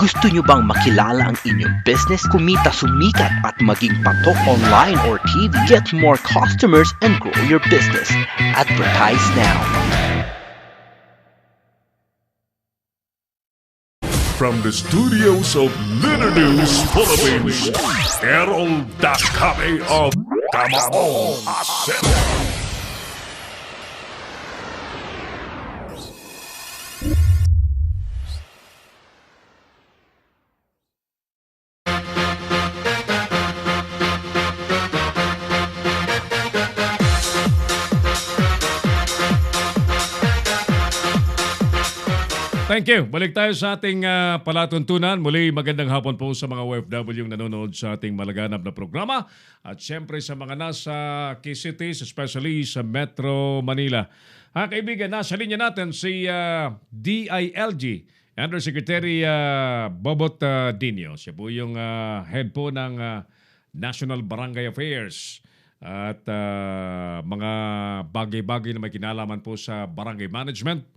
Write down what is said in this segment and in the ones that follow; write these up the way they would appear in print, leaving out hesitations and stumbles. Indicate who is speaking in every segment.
Speaker 1: Gusto nyo bang makilala ang inyong business, kumita, sumikat at maging patok online or TV? Get more customers and grow your business. Advertise now.
Speaker 2: From the studios of Litter News Philippines, Errol Dakame of Tamaong Asset.
Speaker 3: Thank you. Balik tayo sa ating palatuntunan. Muli, magandang hapon po sa mga OFW yung nanonood sa ating malaganap na programa. At syempre sa mga nasa key cities, especially sa Metro Manila. Kaibigan, nasa linya natin si DILG, Undersecretary Bobot Dinio. Siya po yung head po ng National Barangay Affairs at mga bagay-bagay na may kinalaman po sa barangay management.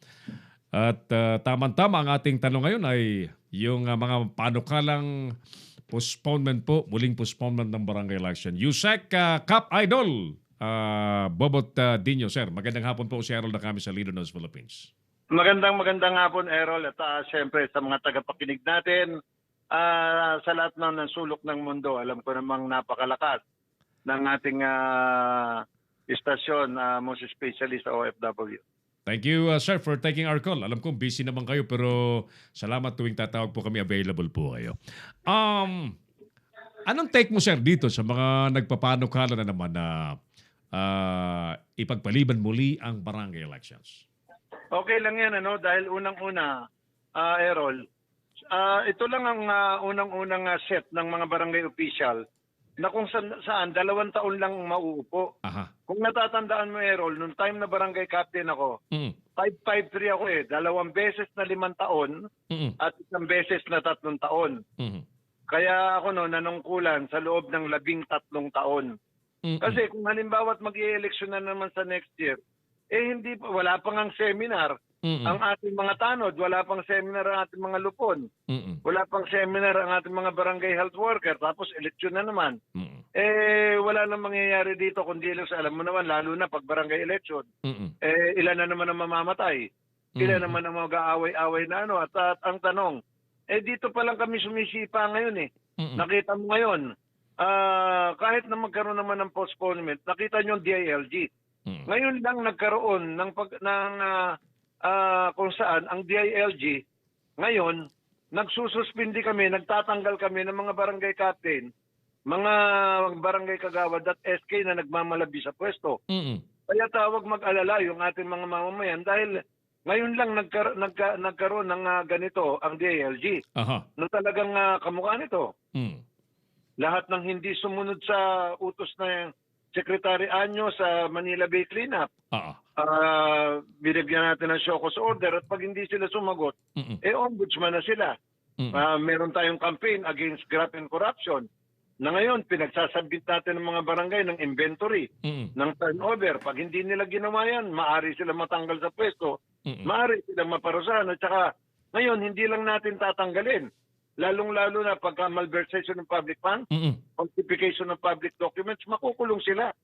Speaker 3: At tama-tama ang ating tanong ngayon ay yung mga panukalang postponement po, muling postponement ng barangay election. Yusek Cap Idol, Bobot Dinio, sir. Magandang hapon po si Errol Dakame sa Leader News Philippines.
Speaker 4: Magandang hapon, Errol. At siyempre sa mga tagapakinig natin, sa lahat ng sulok ng mundo, alam ko namang napakalakas ng ating istasyon, most especially sa OFW.
Speaker 3: Thank you, sir, for taking our call. Alam ko, busy naman kayo, pero salamat tuwing tatawag po kami, available po kayo. Anong take mo, sir, dito sa mga nagpapanukala na naman na ipagpaliban muli ang barangay elections?
Speaker 4: Okay lang yan, dahil unang-una, Errol, ito lang ang unang-unang set ng mga barangay official na kung saan 2 taon lang mauupo.
Speaker 3: Aha.
Speaker 4: Kung natatandaan mo, Errol, nung time na barangay captain ako, 553 ako 2 beses na 5 taon at 1 beses na 3 taon. Kaya ako nanungkulan sa loob ng 13 taon. Kasi kung halimbawa mag-i-eleksyon na naman sa next year, wala pang ang seminar ang ating mga tanod, wala pang seminar ang ating mga lupon, wala pang seminar ang ating mga barangay health worker, tapos eleksyon na naman. Wala nang mangyayari dito kundi sa, alam mo naman, lalo na pag barangay election, ilan na naman ang mamamatay, ilan naman ang mag-aaway-aaway na at ang tanong, dito pa lang kami sumisipa ngayon Nakita mo ngayon, kahit na magkaroon naman ng postponement, nakita nyo yung DILG. Ngayon lang nagkaroon kung saan ang DILG ngayon nagsususpindi kami, nagtatanggal kami ng mga barangay captain, mga barangay kagawad at SK na nagmamalabi sa pwesto. Kaya tawag mag-alala yung ating mga mamamayan dahil ngayon lang nagkaroon ng ganito ang DILG. No talagang kamukha nito. Lahat ng hindi sumunod sa utos na Secretary Anyo sa Manila Bay Cleanup. Binigyan natin ng show cause order at pag hindi sila sumagot, ombudsman na sila. Meron tayong campaign against graft and corruption na ngayon pinagsasabit natin ng mga barangay ng inventory, ng turnover. Pag hindi nila ginawa yan, maaari sila matanggal sa pwesto, maaari silang maparusahan. At saka ngayon, hindi lang natin tatanggalin. Lalong-lalo na pagka malversation ng public funds, falsification ng public documents, makukulong sila.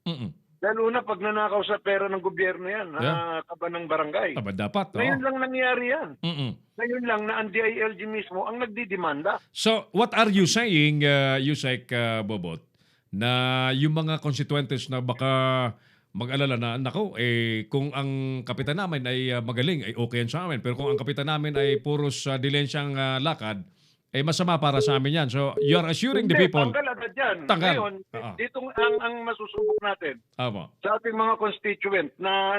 Speaker 4: Lalo na pag nanakaw sa pera ng gobyerno yan, kaba ng barangay.
Speaker 3: Dapat.
Speaker 4: Ngayon lang nangyari yan. Ngayon lang na ang DILG mismo ang nagdidemanda.
Speaker 3: So, what are you saying, Yusek Bobot, na yung mga constituents na baka mag-alala na, nako, kung ang kapitan namin ay magaling, ay okay yan sa amin. Pero kung ang kapitan namin ay puros dilensyang lakad, masama para sa amin yan. So, you are assuring the people.
Speaker 4: Tanggal agad yan.
Speaker 3: Tanggal.
Speaker 4: Ngayon, dito ang masusubok natin sa ating mga constituent na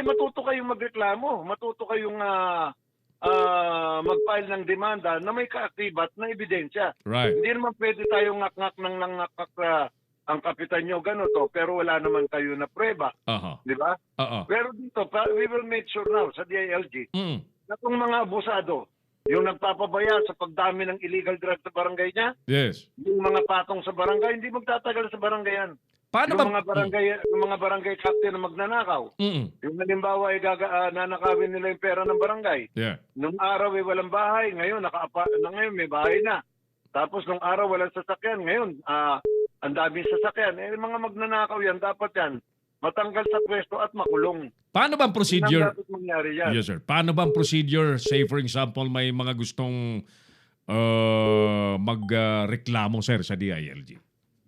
Speaker 4: matuto kayong magreklamo, matuto kayong mag-file ng demanda na may kaakibat na ebidensya.
Speaker 3: Right.
Speaker 4: Hindi naman pwede tayong ngak-ngak ng ngak-ngak ang kapitan nyo ganito, pero wala naman kayo na prueba. Di ba? Pero dito, we will make sure now sa DILG na itong mga abusado, yung nagpapabaya sa pagdami ng illegal drugs sa barangay niya,
Speaker 3: yes,
Speaker 4: yung mga patong sa barangay, hindi magtatagal sa barangay yan.
Speaker 3: Paano
Speaker 4: Yung
Speaker 3: ba?
Speaker 4: mga barangay captain na magnanakaw. Yung halimbawa ay nanakawin nila yung pera ng barangay.
Speaker 3: Yeah.
Speaker 4: Nung araw ay walang bahay, ngayon ngayon may bahay na. Tapos nung araw walang sasakyan, ngayon ang daming sasakyan. Mga magnanakaw yan, dapat yan matanggal sa pwesto at makulong.
Speaker 3: Paano bang
Speaker 4: Yun ang
Speaker 3: procedure?
Speaker 4: dapat mangyari yan.
Speaker 3: Yes, sir. Paano bang procedure? Say, for example, may mga gustong magreklamo, sir, sa DILG.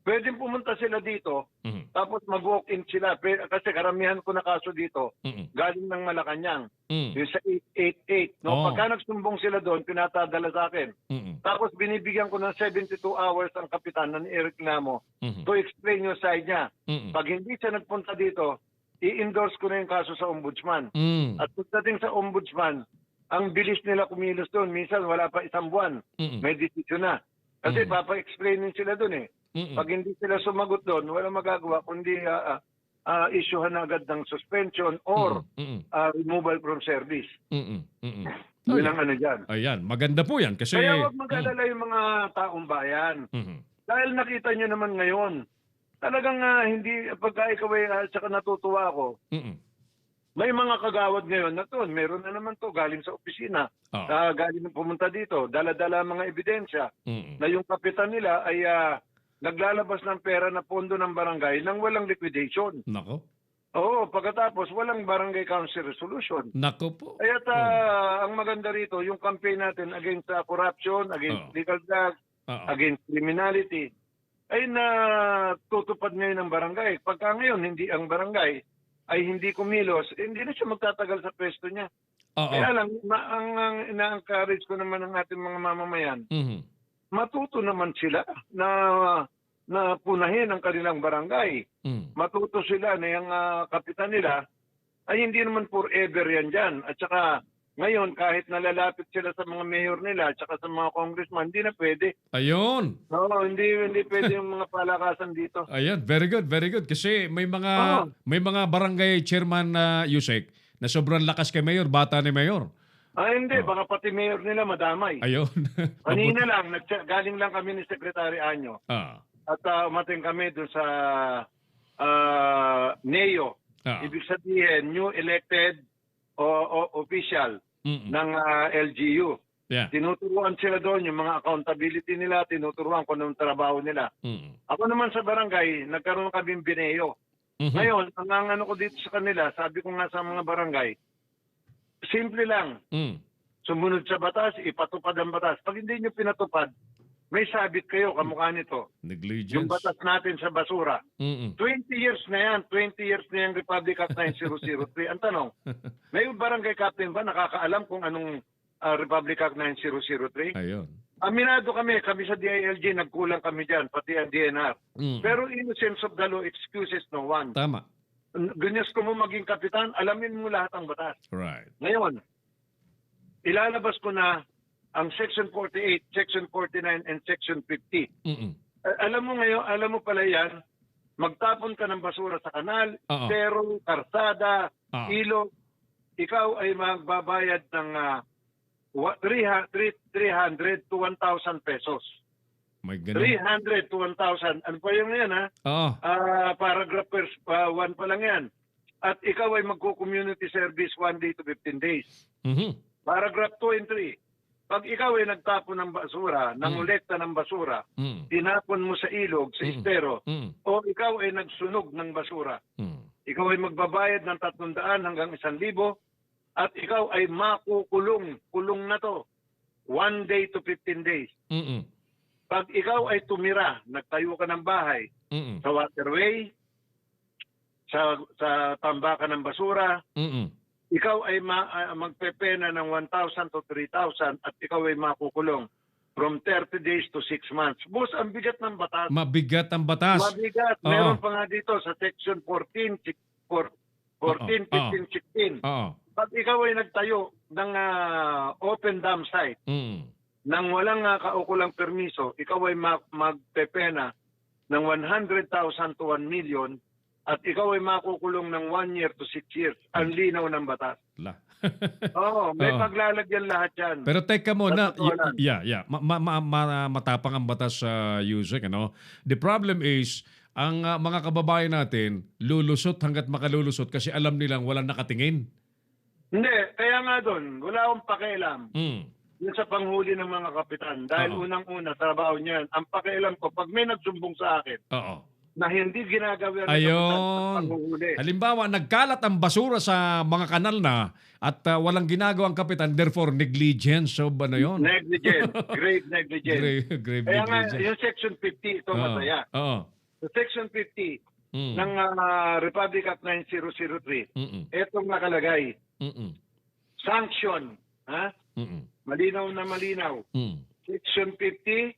Speaker 4: Pwedeng pumunta sila dito,
Speaker 3: Mhm.
Speaker 4: tapos mag-walk-in sila. Kasi karamihan ko na kaso dito,
Speaker 3: Mhm.
Speaker 4: galing ng Malacanang.
Speaker 3: Mm.
Speaker 4: Yung sa 888. No?
Speaker 3: Oh.
Speaker 4: Pagka nagsumbong sila doon, pinatadala sa akin.
Speaker 3: Mhm.
Speaker 4: Tapos binibigyan ko ng 72 hours ang kapitan na nireklamo
Speaker 3: Mhm.
Speaker 4: to explain yung side niya.
Speaker 3: Mhm.
Speaker 4: Pag hindi siya nagpunta dito, i-endorse ko na yung kaso sa ombudsman.
Speaker 3: Mm.
Speaker 4: At pagdating sa ombudsman, ang bilis nila kumilos doon. Minsan wala pa isang buwan.
Speaker 3: Mhm.
Speaker 4: May desisyon na. Kasi
Speaker 3: Mm.
Speaker 4: papa-explainin sila doon eh.
Speaker 3: Mhm.
Speaker 4: Pag hindi sila sumagot doon, walang magagawa kundi issuehan agad ng suspension or
Speaker 3: Mhm.
Speaker 4: removal from service.
Speaker 3: Mhm. Mhm.
Speaker 4: Yun ang ano dyan.
Speaker 3: Ayan, maganda po yan kasi...
Speaker 4: Kaya huwag mag-alala yung mga taong bayan.
Speaker 3: Mhm.
Speaker 4: Dahil nakita nyo naman ngayon, talagang hindi, pagka ikaw ay saka natutuwa ako,
Speaker 3: Mhm.
Speaker 4: may mga kagawad ngayon na to, meron na naman to galing sa opisina,
Speaker 3: Ah.
Speaker 4: galing pumunta dito, dala-dala mga ebidensya
Speaker 3: Mhm.
Speaker 4: na yung kapitan nila ay naglalabas ng pera na pondo ng barangay nang walang liquidation.
Speaker 3: Nako.
Speaker 4: Oo, pagkatapos walang barangay council resolution.
Speaker 3: Nako po.
Speaker 4: Kaya ang maganda rito, yung campaign natin against corruption, against
Speaker 3: Oo.
Speaker 4: legal drugs,
Speaker 3: Oo.
Speaker 4: against criminality, ay natutupad ngayon ng barangay. Pagka ngayon, hindi ang barangay ay hindi kumilos, hindi na siya magtatagal sa pwesto niya.
Speaker 3: Oo.
Speaker 4: Kaya lang, ang ina-encourage ko naman ng ating mga mamamayan,
Speaker 3: Mhm.
Speaker 4: matuto naman sila na punahin ang kanilang barangay.
Speaker 3: Mhm.
Speaker 4: Matuto sila na yung kapitan nila ay hindi naman forever yan dyan. At saka ngayon, kahit nalalapit sila sa mga mayor nila at saka sa mga congressman, hindi na pwede.
Speaker 3: Ayun.
Speaker 4: No, hindi pwede yung mga palakasan dito.
Speaker 3: Ayan, very good, very good. Kasi may
Speaker 4: Oo.
Speaker 3: mga barangay chairman na Yusek na sobrang lakas kay Mayor, bata ni Mayor.
Speaker 4: Hindi, baka pati mayor nila madamay.
Speaker 3: Ayun.
Speaker 4: Kanina lang, galing lang kami ni Secretary Anyo
Speaker 3: Ah.
Speaker 4: at umating kami doon sa NEO.
Speaker 3: Ah.
Speaker 4: Ibig sabihin, new elected official
Speaker 3: Mm-mm.
Speaker 4: ng LGU.
Speaker 3: Yeah.
Speaker 4: Tinuturuan sila doon yung mga accountability nila, tinuturuan kung anong trabaho nila.
Speaker 3: Mm.
Speaker 4: Ako naman sa barangay, nagkaroon kaming bineo.
Speaker 3: Mhm.
Speaker 4: Ngayon, ang ano ko dito sa kanila, sabi ko nga sa mga barangay, simple lang,
Speaker 3: Mm.
Speaker 4: sumunod sa batas, ipatupad ang batas. Pag hindi nyo pinatupad, may sabit kayo kamukha nito.
Speaker 3: Negligence.
Speaker 4: Yung batas natin sa basura.
Speaker 3: Mm-mm.
Speaker 4: 20 years na yan. 20 years na yung Republic Act 9003. Ang tanong, may barangay captain ba nakakaalam kung anong Republic Act 9003?
Speaker 3: Ayun.
Speaker 4: Aminado kami sa DILG, nagkulang kami dyan, pati ang DNR.
Speaker 3: Mm.
Speaker 4: Pero innocence of the law excuses no one.
Speaker 3: Tama.
Speaker 4: Gunyas ko mo maging kapitan, alamin mo lahat ang batas.
Speaker 3: Right.
Speaker 4: Ngayon, ilalabas ko na ang Section 48, Section 49, and Section 50.
Speaker 3: Mm-mm.
Speaker 4: Alam mo pala yan, magtapon ka ng basura sa kanal,
Speaker 3: Oo.
Speaker 4: pero, karsada,
Speaker 3: Oo.
Speaker 4: ilog, ikaw ay magbabayad ng 300 to 1,000 pesos.
Speaker 3: May ganun.
Speaker 4: 300 to 1,000. Ano pa yung yan ha?
Speaker 3: Oo.
Speaker 4: Paragraph 1 pa lang yan. At ikaw ay magko-community service 1 day to 15 days.
Speaker 3: Mhm.
Speaker 4: Paragraph 2 and 3. Pag ikaw ay nagtapon ng basura, nangolekta ng basura,
Speaker 3: Mm.
Speaker 4: tinapon mo sa ilog, sa estero,
Speaker 3: Mm.
Speaker 4: o ikaw ay nagsunog ng basura,
Speaker 3: Mm.
Speaker 4: ikaw ay magbabayad ng 300 hanggang 1,000 at ikaw ay makukulong. Kulong na to. 1 day to 15 days.
Speaker 3: Mm-mm.
Speaker 4: Pag ikaw ay tumira, nagtayo ka ng bahay
Speaker 3: Mm-mm.
Speaker 4: sa waterway, sa tambakan ng basura,
Speaker 3: Mm-mm.
Speaker 4: ikaw ay magpepena ng 1,000 to 3,000 at ikaw ay makukulong from 30 days to 6 months. Boss, ang bigat ng batas.
Speaker 3: Mabigat ang batas.
Speaker 4: Mabigat.
Speaker 3: Oo.
Speaker 4: Meron pa nga dito sa section 14, 15,
Speaker 3: Oo.
Speaker 4: 16.
Speaker 3: Oo.
Speaker 4: Pag ikaw ay nagtayo ng open dam site,
Speaker 3: Mm.
Speaker 4: nang walang kaukulang permiso, ikaw ay magpepena ng 100,000 to 1 million at ikaw ay makukulong ng 1 year to 6 years. Ang linaw ng batas.
Speaker 3: La.
Speaker 4: Oo, may
Speaker 3: Oo.
Speaker 4: paglalagyan lahat yan.
Speaker 3: Pero teka muna,
Speaker 4: Sa totoo lang.
Speaker 3: matapang ang batas sa Yusek, ano? The problem is, ang mga kababayan natin lulusot hanggat makalulusot kasi alam nilang walang nakatingin.
Speaker 4: Hindi, kaya nga doon, wala akong pakialam.
Speaker 3: Mm.
Speaker 4: Yun sa panghuli ng mga kapitan. Dahil
Speaker 3: Oo.
Speaker 4: unang-una, trabaho niyan. Ang pakialam ko, pag may nagsumbong sa akin
Speaker 3: Oo.
Speaker 4: na hindi ginagawa ng kapitan sa
Speaker 3: Ayun.
Speaker 4: panghuli.
Speaker 3: Halimbawa, nagkalat ang basura sa mga kanal na at walang ginagawang kapitan, therefore negligence. So, ano yun?
Speaker 4: Negligence. Grave negligence.
Speaker 3: Grave
Speaker 4: Kaya nga,
Speaker 3: negligence.
Speaker 4: yung Section 50, ito masaya.
Speaker 3: Oo.
Speaker 4: Sa Section 50
Speaker 3: Mm.
Speaker 4: ng Republic Act 9003,
Speaker 3: Mm-mm.
Speaker 4: itong nakalagay,
Speaker 3: Mm-mm.
Speaker 4: sanction, ha?
Speaker 3: Mm-mm.
Speaker 4: Malinaw na malinaw.
Speaker 3: Mm.
Speaker 4: Section 50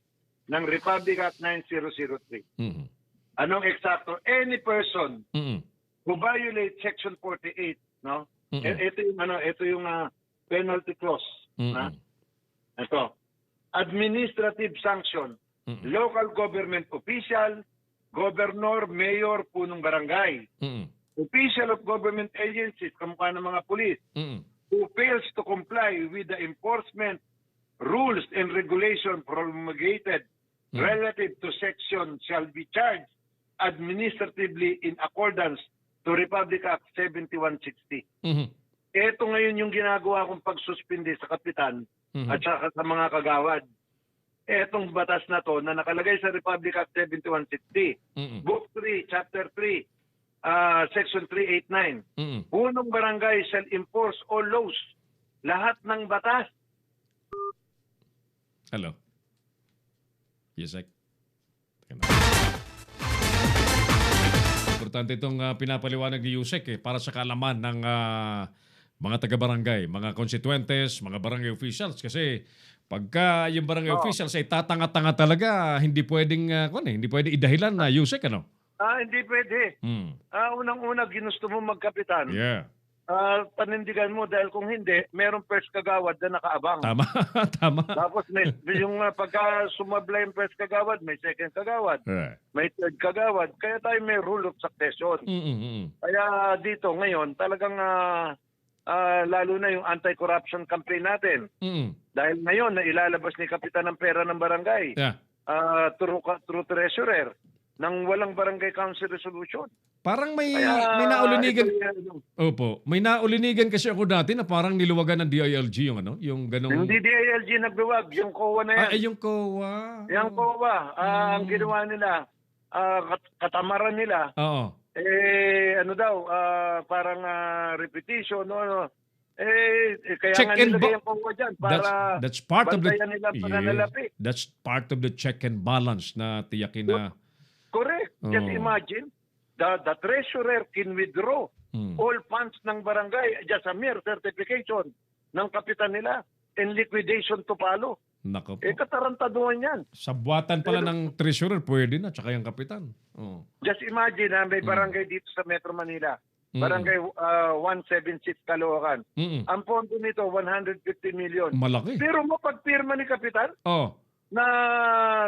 Speaker 4: ng Republic Act 9003.
Speaker 3: Mm-mm.
Speaker 4: Anong eksakto? Any person
Speaker 3: Mm-mm.
Speaker 4: who violates Section 48, no?
Speaker 3: Mm-mm.
Speaker 4: Ito yung penalty clause, ha?
Speaker 3: Mm-mm.
Speaker 4: Ito. Administrative sanction.
Speaker 3: Mm-mm.
Speaker 4: Local government official, governor, mayor, punong barangay.
Speaker 3: Mm-mm.
Speaker 4: Official of government agencies, kamukha ng mga pulis,
Speaker 3: Mm-mm.
Speaker 4: who fails to comply with the enforcement rules and regulation promulgated relative to section shall be charged administratively in accordance to Republic Act 7160.
Speaker 3: Mhm.
Speaker 4: Ito ngayon yung ginagawa kong pagsuspindi sa kapitan
Speaker 3: Mhm.
Speaker 4: at saka sa mga kagawad. Etong batas na to na nakalagay sa Republic Act 7160,
Speaker 3: Mhm.
Speaker 4: Book 3, Chapter 3, Section 389.
Speaker 3: Mhm.
Speaker 4: Punong barangay shall enforce all laws. Lahat ng batas.
Speaker 3: Hello. Yusek. Importante itong pinapaliwanag ni Yusek para sa kaalaman ng mga taga-barangay, mga constituentes, mga barangay officials. Kasi pagka yung barangay officials ay tatanga-tanga talaga, hindi pwedeng, hindi pwedeng idahilan na Yusek, ano?
Speaker 4: Hindi pwede.
Speaker 3: Hmm.
Speaker 4: Unang-una, ginusto mo magkapitan.
Speaker 3: Yeah.
Speaker 4: Panindigan mo dahil kung hindi, merong first kagawad na nakaabang.
Speaker 3: Tama, tama.
Speaker 4: Tapos may, yung pagka sumabla yung first kagawad, may second kagawad,
Speaker 3: Right.
Speaker 4: may third kagawad. Kaya tayo may rule of succession.
Speaker 3: Mm-mm.
Speaker 4: Kaya dito ngayon, talagang lalo na yung anti-corruption campaign natin.
Speaker 3: Mm-mm.
Speaker 4: Dahil ngayon, na ilalabas ni Kapitan ng pera ng barangay
Speaker 3: Yeah.
Speaker 4: through treasurer ng walang barangay council resolution.
Speaker 3: Parang may
Speaker 4: Kaya,
Speaker 3: naulinigan.
Speaker 4: ito
Speaker 3: Opo. May naulinigan kasi ako dati na parang niluwagan ng DILG yung ano, yung ganong...
Speaker 4: hindi DILG nagluwag, yung COA na yan.
Speaker 3: Ay, yung COA.
Speaker 4: Yung COA, ang ginawa nila, katamaran nila,
Speaker 3: Oo.
Speaker 4: parang repetition, no? Kaya
Speaker 3: Check
Speaker 4: nga
Speaker 3: and
Speaker 4: nilagay
Speaker 3: ba-
Speaker 4: yung COA dyan para
Speaker 3: That's part of the...
Speaker 4: bantayan nila ang pananalapi.
Speaker 3: That's part of the check and balance na tiyakin na...
Speaker 4: Correct. Just
Speaker 3: Oh.
Speaker 4: imagine, the treasurer can withdraw
Speaker 3: Hmm.
Speaker 4: all funds ng barangay just a mere certification ng kapitan nila and liquidation to follow.
Speaker 3: Nako po.
Speaker 4: Katarantaduhan yan.
Speaker 3: Sa buwatan pala ng treasurer, pwede na, tsaka yung kapitan. Oh.
Speaker 4: Just imagine, may barangay dito sa Metro Manila.
Speaker 3: Mm.
Speaker 4: Barangay 176 Caloocan.
Speaker 3: Mm-mm.
Speaker 4: Ang pondo nito, 150 million.
Speaker 3: Malaki.
Speaker 4: Pero mapagpirma ni kapitan
Speaker 3: Oh.
Speaker 4: na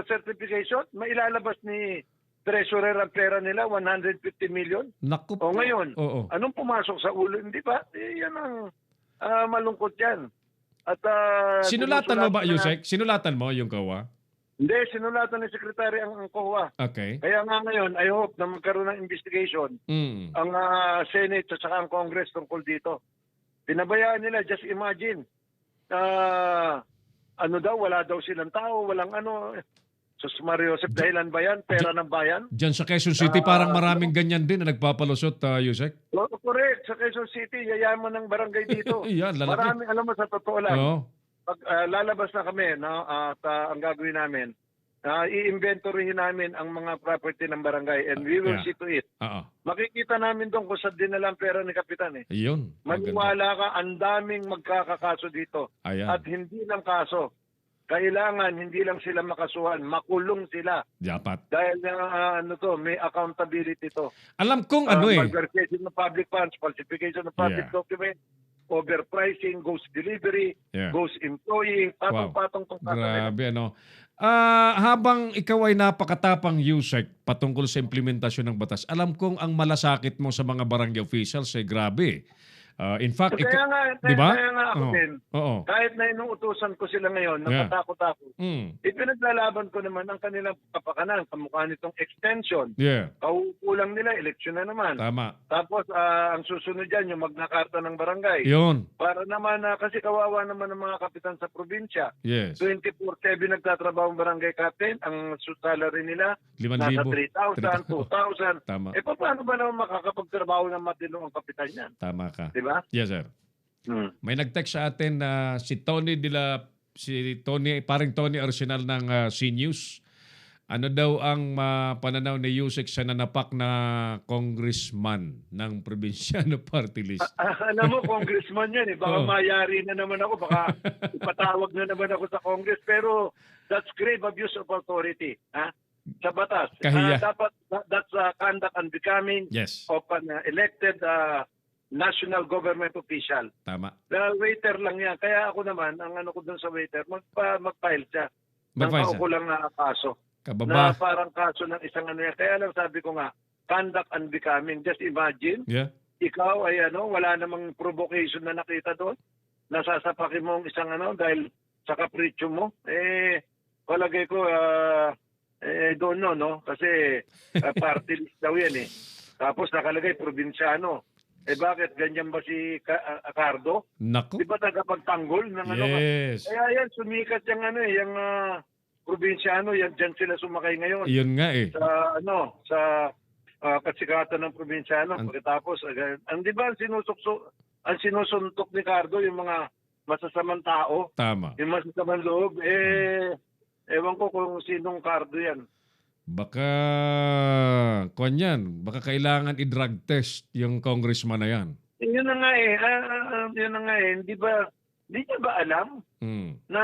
Speaker 4: certification, mailalabas ni treasurer ang pera nila, 150 million.
Speaker 3: Nako po.
Speaker 4: O ngayon,
Speaker 3: Oo.
Speaker 4: anong pumasok sa ulo? Hindi ba? Yan ang malungkot yan. At
Speaker 3: Sinulatan mo ba,
Speaker 4: sinusulatan na-
Speaker 3: Yusek? Sinulatan mo yung COA?
Speaker 4: Hindi, sinulatan ni Secretary ang COA.
Speaker 3: Okay.
Speaker 4: Kaya nga ngayon, I hope na magkaroon ng investigation
Speaker 3: Mm.
Speaker 4: ang Senate at saka ang Congress tungkol dito. Pinabayaan nila, just imagine. Wala daw silang tao, walang ano. Sus Mario Joseph, dahilan ba yan? Pera ng bayan?
Speaker 3: Diyan sa Quezon City, parang maraming ganyan din na nagpapalusot, Yusek.
Speaker 4: Correct. Sa Quezon City, yayaman ng barangay dito.
Speaker 3: Yan, lalaki.
Speaker 4: Maraming, alam mo, sa totoo lang,
Speaker 3: Oo.
Speaker 4: pag lalabas na kami, no, at ang gagawin namin, i-inventoryhin namin ang mga property ng barangay and we will
Speaker 3: Yeah.
Speaker 4: see to it.
Speaker 3: Oo.
Speaker 4: Makikita namin doon kung saan dinala ang pera ni Kapitan.
Speaker 3: Yun. Maganda.
Speaker 4: Maniwala ka, ang daming magkakakaso dito.
Speaker 3: Ayan.
Speaker 4: At hindi lang kaso. Kailangan hindi lang sila makasuhan, makulong sila.
Speaker 3: Dapat.
Speaker 4: Dahil may accountability to.
Speaker 3: Alam kong
Speaker 4: Malversation ng public funds, falsification ng public
Speaker 3: Yeah.
Speaker 4: documents, overpricing, ghost delivery,
Speaker 3: Yeah.
Speaker 4: ghost employing, patong-patong tong
Speaker 3: Grabe, ano. Habang ikaw ay napakatapang, Yusek, patungkol sa implementasyon ng batas, alam kong ang malasakit mo sa mga barangay officials ay grabe. In fact,
Speaker 4: Kaya nga,
Speaker 3: di ba?
Speaker 4: kaya nga ako din,
Speaker 3: Oo.
Speaker 4: kahit na inuutusan ko sila ngayon,
Speaker 3: Yeah.
Speaker 4: nakatakot-takot,
Speaker 3: Mm.
Speaker 4: ipinaglalaban ko naman ang kanilang kapakanan, kamukha nitong extension.
Speaker 3: Yeah.
Speaker 4: Kaukulang nila, eleksyon na naman.
Speaker 3: Tama.
Speaker 4: Tapos, ang susunod dyan, yung Magna Carta ng barangay.
Speaker 3: Yun.
Speaker 4: Para naman, kasi kawawa naman ng mga kapitan sa probinsya.
Speaker 3: Yes.
Speaker 4: 24/7 nagtatrabaho ang barangay captain, ang salary nila, nasa
Speaker 3: 5,000.
Speaker 4: 3,000, 2,000.
Speaker 3: Tama.
Speaker 4: Paano ba naman makakapagtrabaho ng matino ang kapitan yan?
Speaker 3: Tama ka.
Speaker 4: Di ba?
Speaker 3: Yes, sir. May nag-text sa atin na parang Tony Arsenal ng CNews. Ano daw ang pananaw ni Yusek sa nanapak na congressman ng probinsyano party list?
Speaker 4: Alam mo, congressman yan eh. Baka mayari na naman ako. Baka ipatawag na naman ako sa Congress. Pero that's grave abuse of authority. Ha? Sa batas.
Speaker 3: Kahiya.
Speaker 4: Dapat, that's conduct unbecoming
Speaker 3: Yes.
Speaker 4: of an elected national government official.
Speaker 3: Tama.
Speaker 4: Waiter lang yan. Kaya ako naman, ang ano ko dun sa waiter, mag-file siya.
Speaker 3: Mag-file siya.
Speaker 4: Ng lang na kaso.
Speaker 3: Kababa.
Speaker 4: Na parang kaso ng isang ano yan. Kaya lang sabi ko nga, conduct unbecoming. Just imagine,
Speaker 3: Yeah.
Speaker 4: ikaw ay wala namang provocation na nakita doon. Nasasapakin mo ang isang dahil sa kapritsyo mo. Palagay ko, don't know, no? Kasi party list daw yan eh. Tapos nakalagay, probinsyano. Bakit? Ganyan ba si Cardo?
Speaker 3: Naku.
Speaker 4: Di ba tagapagtanggol ng
Speaker 3: Yes.
Speaker 4: Kaya yan, sumikat yung yung probinsyano, yan dyan sila sumakay ngayon.
Speaker 3: Iyon nga eh.
Speaker 4: Sa kasikatan ng probinsyano. Pagkatapos, di ba ang sinusuntok ni Cardo yung mga masasamang tao,
Speaker 3: Tama.
Speaker 4: yung masasamang loob, ewan ko kung sinong Cardo yan.
Speaker 3: Baka baka kailangan i-drug test yung congressman na yan.
Speaker 4: Yun na nga hindi niya ba alam na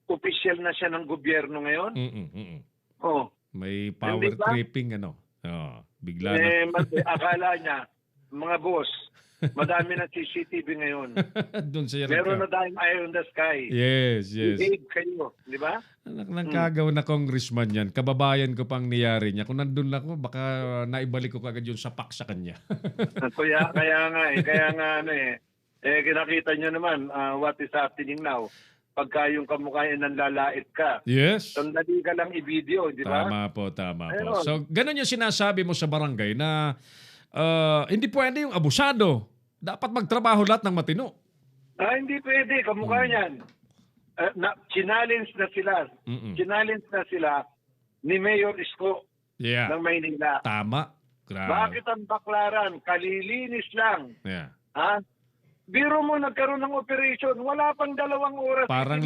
Speaker 4: official na siya ng gobyerno ngayon? Oh.
Speaker 3: May power tripping bigla
Speaker 4: Akala niya, mga boss, madami na CCTV ngayon.
Speaker 3: Doon siya
Speaker 4: Meron na tayong eye on the sky.
Speaker 3: Yes.
Speaker 4: Behave kayo, di ba?
Speaker 3: Nagkagaw na congressman yan. Kababayan ko pang niyari niya. Kung nandun lang ako, baka naibalik ko kagad yung sapak sa kanya.
Speaker 4: Kaya nga kinakita niyo naman what is happening now. Pagka yung kamukha nanlalait ka.
Speaker 3: Yes.
Speaker 4: Sandali ka lang i-video, di ba?
Speaker 3: Tama po. So, ganun yung sinasabi mo sa barangay na hindi pwede yung abusado. Dapat magtrabaho lahat ng matino.
Speaker 4: Hindi pwede. Kamukha niyan. Challenge na sila. Challenge na sila ni Mayor Isko ng Maynila.
Speaker 3: Tama. Grabe.
Speaker 4: Bakit ang baklaran? Kalilinis lang.
Speaker 3: Yeah.
Speaker 4: Biro mo nagkaroon ng operation. Wala pang 2 oras.
Speaker 3: Parang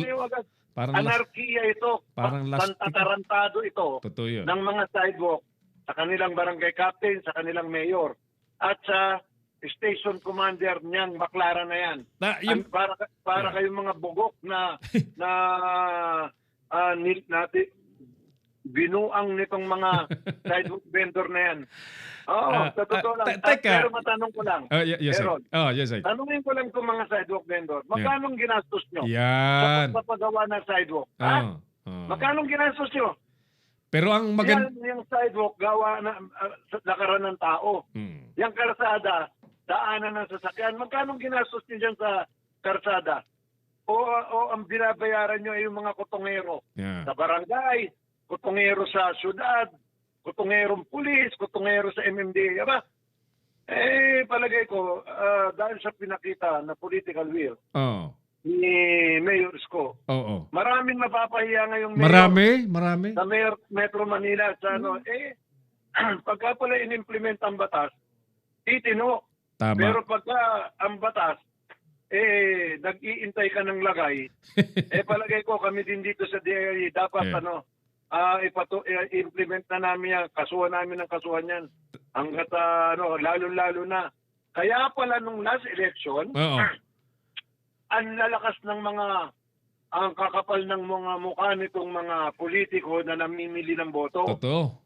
Speaker 4: anarkiya ito.
Speaker 3: Parang last
Speaker 4: Tarantado ito.
Speaker 3: Totoo yun.
Speaker 4: Ng mga sidewalk sa kanilang barangay captain, sa kanilang mayor, at sa station commander niyang baklaran na yan. Para kayong mga bugok na binuang nitong mga sidewalk vendor na yan. Sa totoo lang. Pero matanong ko lang.
Speaker 3: Yes, sir.
Speaker 4: Tanungin ko lang itong mga sidewalk vendor. Magkano ginastos nyo
Speaker 3: yan
Speaker 4: sa paggawa ng sidewalk? Magkano ginastos nyo?
Speaker 3: Pero ang
Speaker 4: yung sidewalk gawa na lakaran ng tao. Yung karsada, daanan ng sasakyan. Magkano ginastos nyo dyan sa karsada? O ang binabayaran nyo ay yung mga kutongero sa barangay, kutongero sa syudad, kutongerong pulis, kutongero sa MMDA. Palagay ko, dahil sa pinakita na political will ni Mayor Isko, maraming mapapahiya ngayong mayor.
Speaker 3: Marami.
Speaker 4: Sa Mayor Metro Manila, sa pagka pala in-implement ang batas, titino.
Speaker 3: Tama.
Speaker 4: Pero pagka ang batas, nag-iintay ka ng lagay, palagay ko kami din dito sa DIE, dapat implement na namin yan, kasuhan namin ng kasuhan yan. Hanggat lalo-lalo na. Kaya pala nung last election, ang lalakas ng ang kakapal ng mga mukha nitong mga politiko na namimili ng boto.
Speaker 3: Totoo.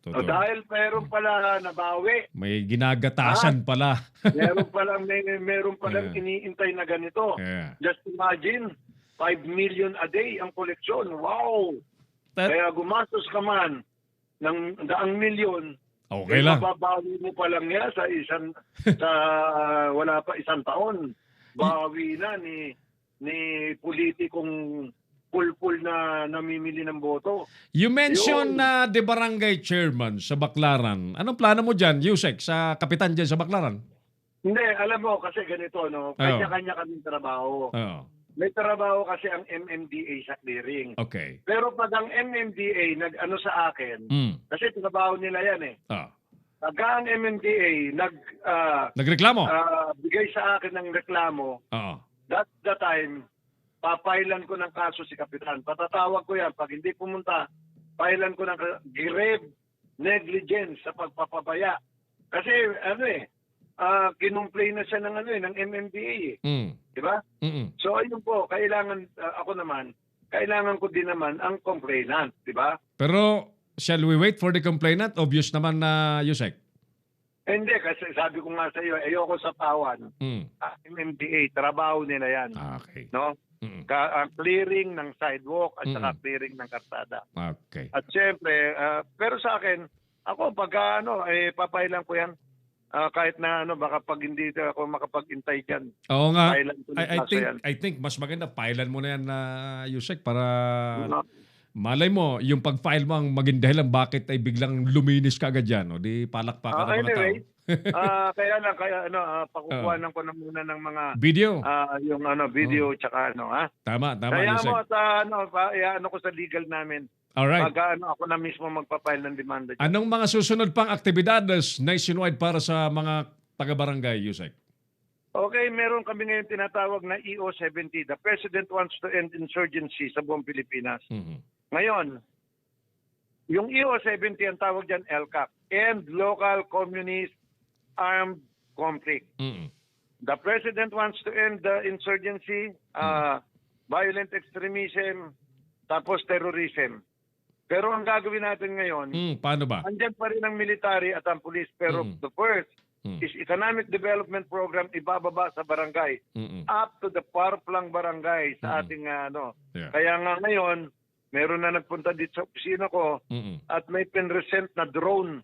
Speaker 4: Dahil meron pala nabawi.
Speaker 3: May ginagatasan pala.
Speaker 4: meron palang iniintay na ganito.
Speaker 3: Yeah.
Speaker 4: Just imagine, 5 million a day ang koleksyon. Wow! Kaya gumastos ka man ng 100 milyon
Speaker 3: Okay lang.
Speaker 4: Mababawi mo pa lang yan sa wala pa isang taon. Bawi na ni politikong pulpul na namimili ng boto.
Speaker 3: You mentioned
Speaker 4: Yun.
Speaker 3: na the barangay chairman sa Baclaran. Anong plano mo dyan, Yusek, sa kapitan dyan sa Baclaran?
Speaker 4: Hindi, alam mo kasi ganito, no? Kanya-kanya kaming trabaho.
Speaker 3: Oo.
Speaker 4: May trabaho kasi ang MMDA sa clearing.
Speaker 3: Okay.
Speaker 4: Pero pag ang MMDA nag-ano sa akin, kasi trabaho nila yan eh. Pag ang MMDA
Speaker 3: Nagreklamo?
Speaker 4: bigay sa akin ng reklamo,
Speaker 3: Oo.
Speaker 4: that's the time, papailan ko ng kaso si Kapitan. Patatawag ko yan. Pag hindi pumunta, pailan ko ng grave negligence sa pagpapabaya. Kasi kinumplay na siya ng MMDA eh. Di ba? So ayun po, kailangan kailangan ko din naman ang complainant, di ba?
Speaker 3: Pero shall we wait for the complainant? Obvious naman na, Yusek.
Speaker 4: Hindi, kasi sabi ko nga sa iyo, ayoko sa tawan. MMDA, trabaho nila yan.
Speaker 3: Okay.
Speaker 4: No? Clearing ng sidewalk at saka clearing ng kalsada.
Speaker 3: Okay.
Speaker 4: At siyempre, pero sa akin, ako pagka papailan ko yan. Kahit na baka pag hindi ako makapag-intay dyan.
Speaker 3: Oo nga.
Speaker 4: Pailan ko ng kaso yan.
Speaker 3: I think mas maganda pailan mo na yan na Yusek para malay mo, yung pag-file mo ang maging dahilan bakit ay biglang luminis ka agad yan. O di palakpakan ng mga
Speaker 4: Anyway,
Speaker 3: tao.
Speaker 4: pakukuhanan ko na muna ng mga
Speaker 3: Video.
Speaker 4: yung video tsaka
Speaker 3: Tama,
Speaker 4: Kaya
Speaker 3: Yusek.
Speaker 4: mo sa ko sa legal namin.
Speaker 3: Alright.
Speaker 4: Pag ako na mismo magpapile ng demanda dyan.
Speaker 3: Anong mga susunod pang aktibidades nationwide para sa mga taga-barangay, Yusek?
Speaker 4: Okay, meron kami ngayon tinatawag na EO70. The President wants to end insurgency sa buong Pilipinas. Ngayon, yung EO70 ang tawag dyan LCAC, End Local Communist Armed Conflict. The President wants to end the insurgency, violent extremism, tapos terrorism. Pero ang gagawin natin ngayon,
Speaker 3: paano ba?
Speaker 4: andyan pa rin ang military at ang police. Pero the first is economic development program ibababa sa barangay. Up to the parplang barangay sa ating
Speaker 3: Yeah.
Speaker 4: Kaya nga ngayon, meron na nagpunta dito sa opisina ko at may pinresent na drone.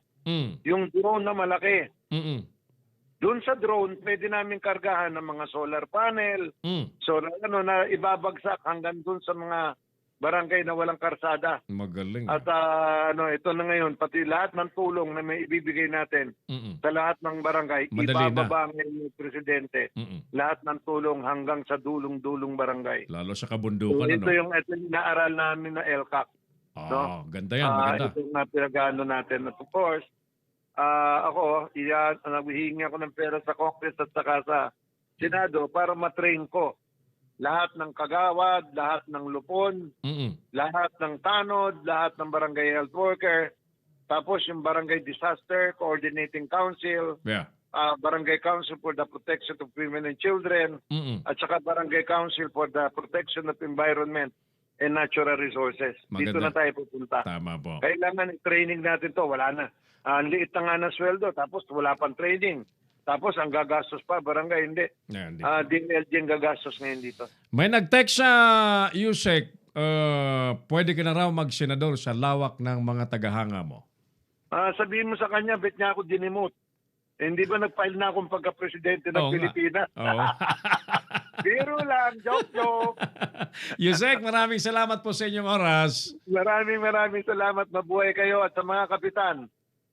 Speaker 4: Yung drone na malaki. Doon sa drone, pwede namin kargahan ng mga solar panel, solar na ibabagsak hanggang doon sa mga barangay na walang karsada.
Speaker 3: Magaling.
Speaker 4: At ito na ngayon, pati lahat ng tulong na may ibibigay natin sa lahat ng barangay,
Speaker 3: Madali
Speaker 4: ibababa ngayon yung presidente. Lahat ng tulong hanggang sa dulong-dulong barangay.
Speaker 3: Lalo sa
Speaker 4: So,
Speaker 3: kabundukan,
Speaker 4: ito yung naaral namin na LCAC.
Speaker 3: Ganda yan, maganda.
Speaker 4: Ito na pinagano natin. At of course, ako, naghihingi ako ng pera sa Congress at saka sa Senado para matrain ko lahat ng kagawad, lahat ng lupon, lahat ng tanod, lahat ng barangay health worker, tapos yung barangay disaster coordinating council, barangay council for the protection of women and children, at saka barangay council for the protection of environment and natural resources.
Speaker 3: Maganda.
Speaker 4: Dito na tayo pupunta.
Speaker 3: Tama po.
Speaker 4: Kailangan training natin to, wala na. Ang liit na nga na sweldo, tapos wala pang training. Tapos ang gagastos pa, barangay hindi. DLG ang gagastos ngayon dito.
Speaker 3: May nag-text sa Yusek, pwede ka na raw mag-senador sa lawak ng mga tagahanga mo.
Speaker 4: Sabihin mo sa kanya, bet niya ako dinimot. Hindi ba nag-file na akong pagka-presidente ng Pilipinas?
Speaker 3: Oo.
Speaker 4: Biro lang, joke.
Speaker 3: Yusek, maraming salamat po sa inyong oras.
Speaker 4: Maraming salamat. Mabuhay kayo at sa mga kapitan.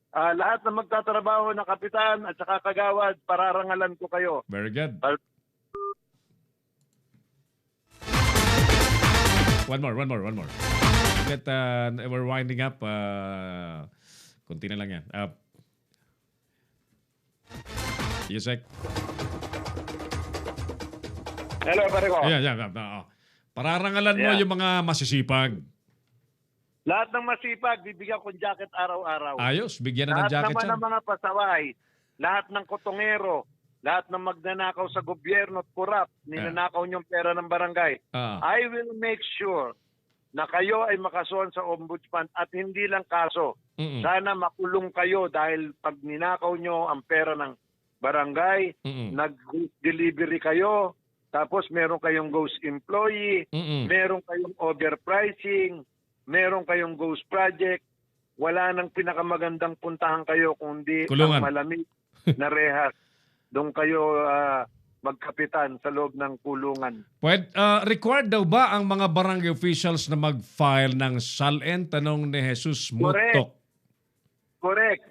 Speaker 4: Lahat na magtatrabaho na kapitan at saka kagawad, pararangalan ko kayo.
Speaker 3: Very good. One more. We're winding up. Kunti na lang yan. Yusek.
Speaker 4: Hello, pare ko.
Speaker 3: Yan. Pararangalan mo yung mga masisipag.
Speaker 4: Lahat ng masipag, bibigyan kong jacket araw-araw.
Speaker 3: Ayos, bigyan na ng jacket
Speaker 4: lahat naman
Speaker 3: yan.
Speaker 4: ng mga pasaway, lahat ng kotongero, lahat ng magnanakaw sa gobyerno at kurap, ninanakaw niyong pera ng barangay. I will make sure na kayo ay makasuhan sa ombudsman at hindi lang kaso. Sana makulong kayo dahil pag ninakaw niyo ang pera ng barangay, nag-delivery kayo, tapos meron kayong ghost employee, meron kayong overpricing, meron kayong ghost project, wala nang pinakamagandang puntahan kayo kundi
Speaker 3: Kulungan.
Speaker 4: ang malamig na rehas. Doon kayo magkapitan sa loob ng kulungan.
Speaker 3: Required daw ba ang mga barangay officials na mag-file ng SALN? Tanong ni Jesus Mutok.
Speaker 4: Correct.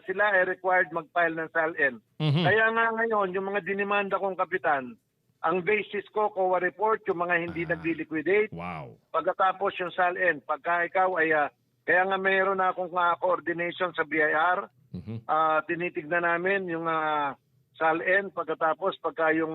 Speaker 4: Sila ay required mag-file ng SALN.
Speaker 3: Mhm.
Speaker 4: Kaya nga ngayon, yung mga dinimanda kong kapitan, ang basis ko, COA report, yung mga hindi nagli-liquidate,
Speaker 3: Wow.
Speaker 4: pagkatapos yung SALN. Pagka ikaw ay, kaya nga mayroon na akong coordination sa BIR,
Speaker 3: Mhm.
Speaker 4: tinitignan namin yung SALN, pagkatapos pagka yung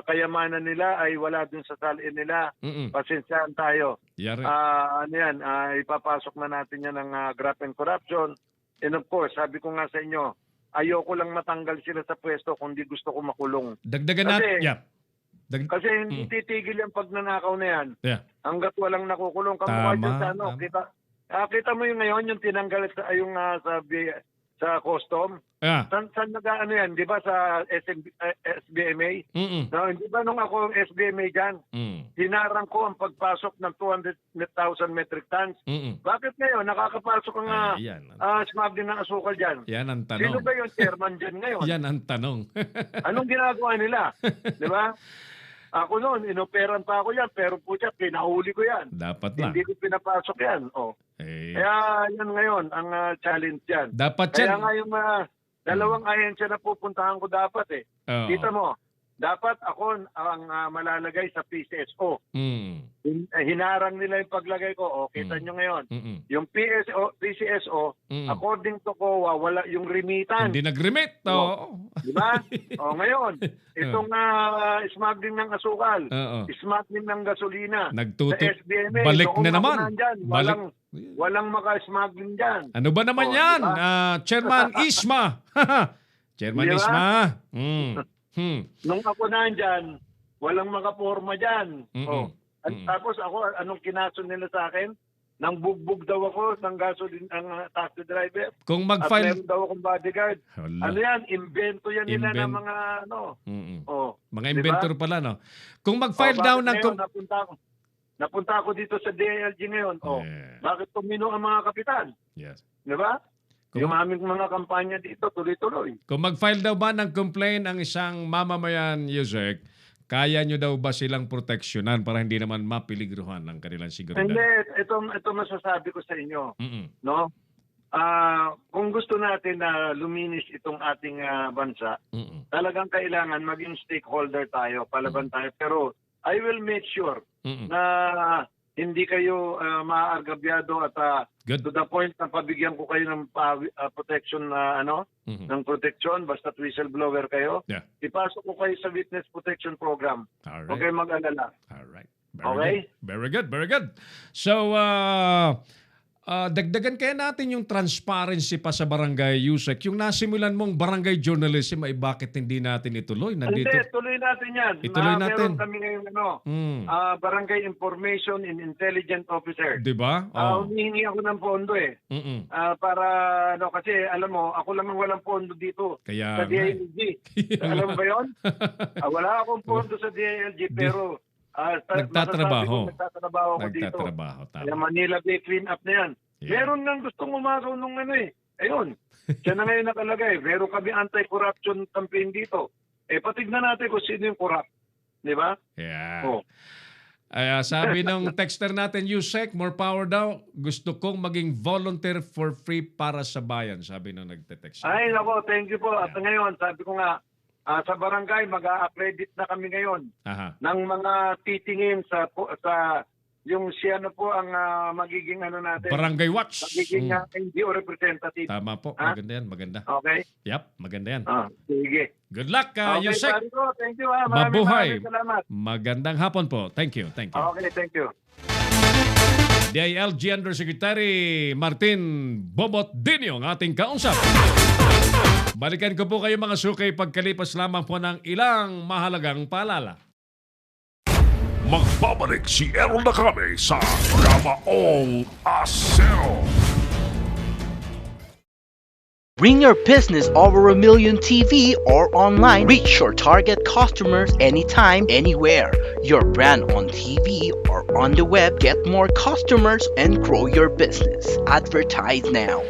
Speaker 4: kayamanan nila ay wala dun sa SALN nila,
Speaker 3: Mm-mm.
Speaker 4: pasensyahan tayo.
Speaker 3: Yari.
Speaker 4: Ano yan, ipapasok na natin yan ng graft and corruption. And of course, sabi ko nga sa inyo, ayoko lang matanggal sila sa pwesto kundi gusto ko makulong.
Speaker 3: Dagdagan
Speaker 4: kasi-
Speaker 3: natin. Yeah.
Speaker 4: Kasi hindi titigil yung pagnanakaw na yan
Speaker 3: Yeah.
Speaker 4: hanggat walang nakukulong. Kamukha
Speaker 3: Tama,
Speaker 4: dyan sa ano,
Speaker 3: tama.
Speaker 4: kita mo yung ngayon, yung tinanggal yung sa custom.
Speaker 3: Yeah.
Speaker 4: Saan nag-ano yan, di ba sa SBMA?
Speaker 3: Mm-mm.
Speaker 4: No, hindi ba nung ako SBMA dyan,
Speaker 3: Mm.
Speaker 4: hinarang ko ang pagpasok ng 200,000 metric tons.
Speaker 3: Mm-mm.
Speaker 4: Bakit ngayon nakakapasok ang
Speaker 3: Yan.
Speaker 4: smuggling ng asukal dyan?
Speaker 3: Yan ang
Speaker 4: Sino
Speaker 3: tanong.
Speaker 4: ba yung chairman dyan ngayon?
Speaker 3: Yan ang tanong.
Speaker 4: Anong ginagawa nila? Di ba? Ako noon, inoperan pa ako yan, pero po siya, pinahuli ko yan.
Speaker 3: Dapat lang.
Speaker 4: Hindi ko pinapasok yan. Oh.
Speaker 3: Eh,
Speaker 4: Kaya yan ngayon, ang challenge yan.
Speaker 3: dapat
Speaker 4: Kaya
Speaker 3: yan.
Speaker 4: nga yung dalawang ahensya na pupuntahan ko dapat eh.
Speaker 3: Oo.
Speaker 4: Kita mo, dapat ako ang malalagay sa PCSO.
Speaker 3: Mm.
Speaker 4: Hinarang nila yung paglagay ko. O, kita nyo ngayon.
Speaker 3: Mm-mm.
Speaker 4: Yung PCSO,
Speaker 3: Mm.
Speaker 4: according to COA, wala yung remittance.
Speaker 3: Hindi nag-remit. Oo.
Speaker 4: Di ba? O, ngayon, itong smuggling ng asukal,
Speaker 3: Oo.
Speaker 4: smuggling ng gasolina, sa
Speaker 3: Nagtuto.
Speaker 4: SBMA,
Speaker 3: Balik
Speaker 4: noong
Speaker 3: na naman.
Speaker 4: nakunan dyan, walang maka-smuggling dyan.
Speaker 3: Ano ba naman
Speaker 4: Oh,
Speaker 3: yan?
Speaker 4: diba?
Speaker 3: Chairman Isma. Chairman
Speaker 4: Diba?
Speaker 3: Isma.
Speaker 4: Nung ako nandyan, walang makaporma dyan.
Speaker 3: Mm-mm.
Speaker 4: Tapos ako, anong kinaso nila sa akin? Nang bugbog daw ako ng gasoline, ang taxi driver.
Speaker 3: Kung
Speaker 4: At
Speaker 3: mag-file...
Speaker 4: meron daw akong bodyguard.
Speaker 3: Hala.
Speaker 4: Ano yan? Invento yan nila ng
Speaker 3: Invent-
Speaker 4: mga ano.
Speaker 3: Mm-mm.
Speaker 4: Oh,
Speaker 3: Mga
Speaker 4: diba?
Speaker 3: inventor pala, no? Kung mag-file
Speaker 4: bakit
Speaker 3: daw ng...
Speaker 4: ngayon, napunta ako dito sa DILG ngayon. Oh,
Speaker 3: Yeah.
Speaker 4: bakit tumino ang mga kapitan?
Speaker 3: Yes.
Speaker 4: Di ba?
Speaker 3: Kung-
Speaker 4: Yung aming mga kampanya dito, tuloy-tuloy.
Speaker 3: Kung mag-file daw ba ng complaint ang isang mamamayan, Yusek, kaya nyo daw ba silang proteksyonan para hindi naman mapiligruhan ang kanilang seguridad?
Speaker 4: Hindi, ito masasabi ko sa inyo.
Speaker 3: Mm-mm.
Speaker 4: No? Kung gusto natin na luminis itong ating bansa,
Speaker 3: Mm-mm.
Speaker 4: talagang kailangan maging stakeholder tayo, palaban tayo. Pero I will make sure
Speaker 3: Mm-mm.
Speaker 4: na hindi kayo maaargabyado at
Speaker 3: Good.
Speaker 4: to the point na pabigyan ko kayo ng protection na
Speaker 3: Mhm.
Speaker 4: ng protection basta't whistleblower kayo.
Speaker 3: Yeah.
Speaker 4: Ipasok ko kayo sa witness protection program.
Speaker 3: All
Speaker 4: Huwag
Speaker 3: right.
Speaker 4: kayong mag-alala.
Speaker 3: All right.
Speaker 4: Okay?
Speaker 3: Good. Very good. Very good. So, dagdagan kaya natin yung transparency pa sa barangay, Yusek. Yung nasimulan mong barangay journalism, ay bakit hindi natin ituloy?
Speaker 4: Hindi,
Speaker 3: Nandito.
Speaker 4: tuloy natin yan.
Speaker 3: Ituloy natin.
Speaker 4: Meron kami ngayon
Speaker 3: Mm.
Speaker 4: Barangay Information and Intelligence Officer.
Speaker 3: Di ba? Oh.
Speaker 4: Humihingi ako ng pondo eh.
Speaker 3: Mm-mm.
Speaker 4: Para kasi alam mo, ako lang ang walang pondo dito
Speaker 3: Kaya
Speaker 4: sa
Speaker 3: nga.
Speaker 4: DILG. Alam mo ba 'yon? Wala akong pondo sa DILG pero
Speaker 3: Nagtatrabaho.
Speaker 4: Nagtatrabaho ako dito.
Speaker 3: Nagtatrabaho.
Speaker 4: Kaya
Speaker 3: Tama.
Speaker 4: Manila Bay Clean Up na yan.
Speaker 3: Yeah.
Speaker 4: Meron nang gustong umagaw nung Ayun. Siya na ngayon nakalagay. Meron kami anti-corruption campaign dito. Patignan natin kung sino yung corrupt. Di ba?
Speaker 3: Yeah.
Speaker 4: Oh.
Speaker 3: Sabi ng texter natin, Yusek, more power daw. Gusto kong maging volunteer for free para sa bayan. Sabi ng nagte-text.
Speaker 4: Ay, nako, thank you po. At ngayon, sabi ko nga, sa barangay, mag-a-accredit na kami ngayon
Speaker 3: Aha.
Speaker 4: ng mga titingin sa yung siya na po ang magiging natin.
Speaker 3: Barangay Watch.
Speaker 4: Magiging NGO representative.
Speaker 3: Tama po.
Speaker 4: Ha?
Speaker 3: Maganda yan. Maganda.
Speaker 4: Okay?
Speaker 3: Yep. Maganda yan.
Speaker 4: Sige.
Speaker 3: Good luck,
Speaker 4: Okay,
Speaker 3: Yusek.
Speaker 4: pare ko. Thank you. Maraming
Speaker 3: Mabuhay.
Speaker 4: salamat.
Speaker 3: Magandang hapon po. Thank you. Thank you.
Speaker 4: Okay, thank you.
Speaker 3: DILG Undersecretary Martin Bobot Dinyo ang ating kausap. Balikan ko po kayo mga sukay pagkalipas lamang po ng ilang mahalagang paalala.
Speaker 2: Magbabalik si Errol Nakame sa Kamaong Asero.
Speaker 1: Bring your business over 1 million TV or online. Reach your target customers anytime, anywhere. Your brand on TV or on the web. Get more customers and grow your business. Advertise now.